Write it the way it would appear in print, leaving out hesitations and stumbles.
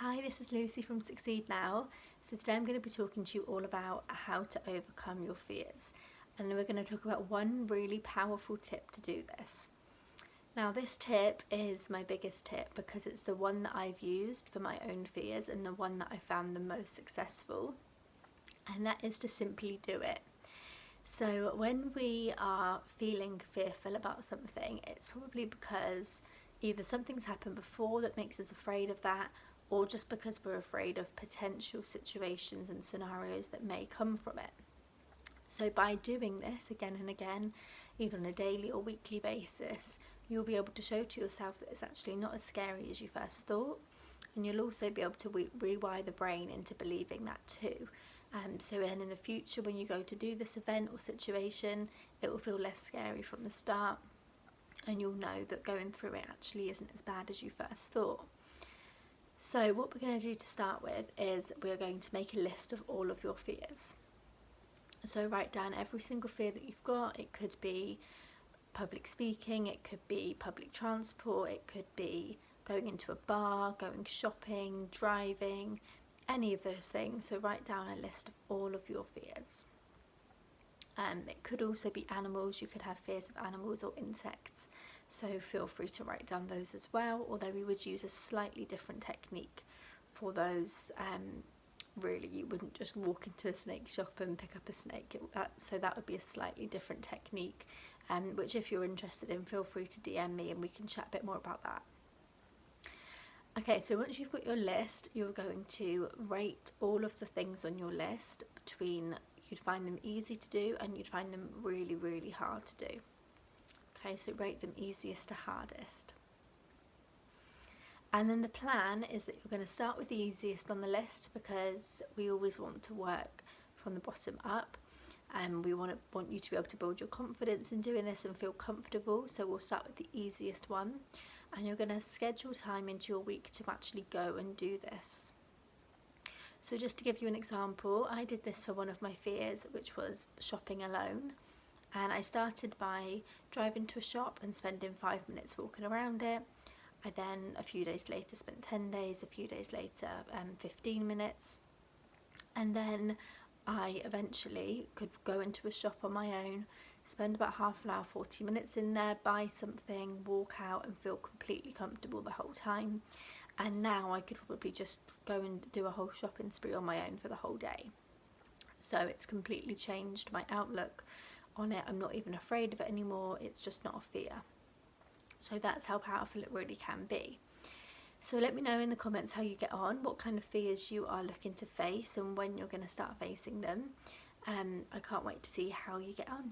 Hi, this is Lucy from Succeed Now. So today I'm going to be talking to you all about how to overcome your fears. And we're going to talk about one really powerful tip to do this. Now this tip is my biggest tip because it's the one that I've used for my own fears and the one that I found the most successful. And that is to simply do it. So when we are feeling fearful about something, it's probably because either something's happened before that makes us afraid of that, or just because we're afraid of potential situations and scenarios that may come from it. So by doing this again and again, either on a daily or weekly basis, you'll be able to show to yourself that it's actually not as scary as you first thought, and you'll also be able to rewire the brain into believing that too. So then in the future, when you go to do this event or situation, it will feel less scary from the start, and you'll know that going through it actually isn't as bad as you first thought. So what we're going to do to start with is we're going to make a list of all of your fears. So write down every single fear that you've got. It could be public speaking, it could be public transport, it could be going into a bar, going shopping, driving, any of those things. So write down a list of all of your fears. It could also be animals. You could have fears of animals or insects, so feel free to write down those as well, although we would use a slightly different technique for those. Really, you wouldn't just walk into a snake shop and pick up a snake, so that would be a slightly different technique, which if you're interested in, feel free to DM me and we can chat a bit more about that. Okay, so once you've got your list, you're going to rate all of the things on your list between you'd find them easy to do and you'd find them really, really hard to do. Okay, so rate them easiest to hardest. And then the plan is that you're going to start with the easiest on the list, because we always want to work from the bottom up, and we want you to be able to build your confidence in doing this and feel comfortable. So we'll start with the easiest one, and you're going to schedule time into your week to actually go and do this. So just to give you an example, I did this for one of my fears, which was shopping alone. And I started by driving to a shop and spending 5 minutes walking around it. I then, a few days later, spent 10 days, a few days later, 15 minutes. And then I eventually could go into a shop on my own, spend about half an hour, 40 minutes in there, buy something, walk out and feel completely comfortable the whole time. And now I could probably just go and do a whole shopping spree on my own for the whole day. So it's completely changed my outlook on it. I'm not even afraid of it anymore. It's just not a fear. So that's how powerful it really can be. So let me know in the comments how you get on, what kind of fears you are looking to face and when you're going to start facing them. I can't wait to see how you get on.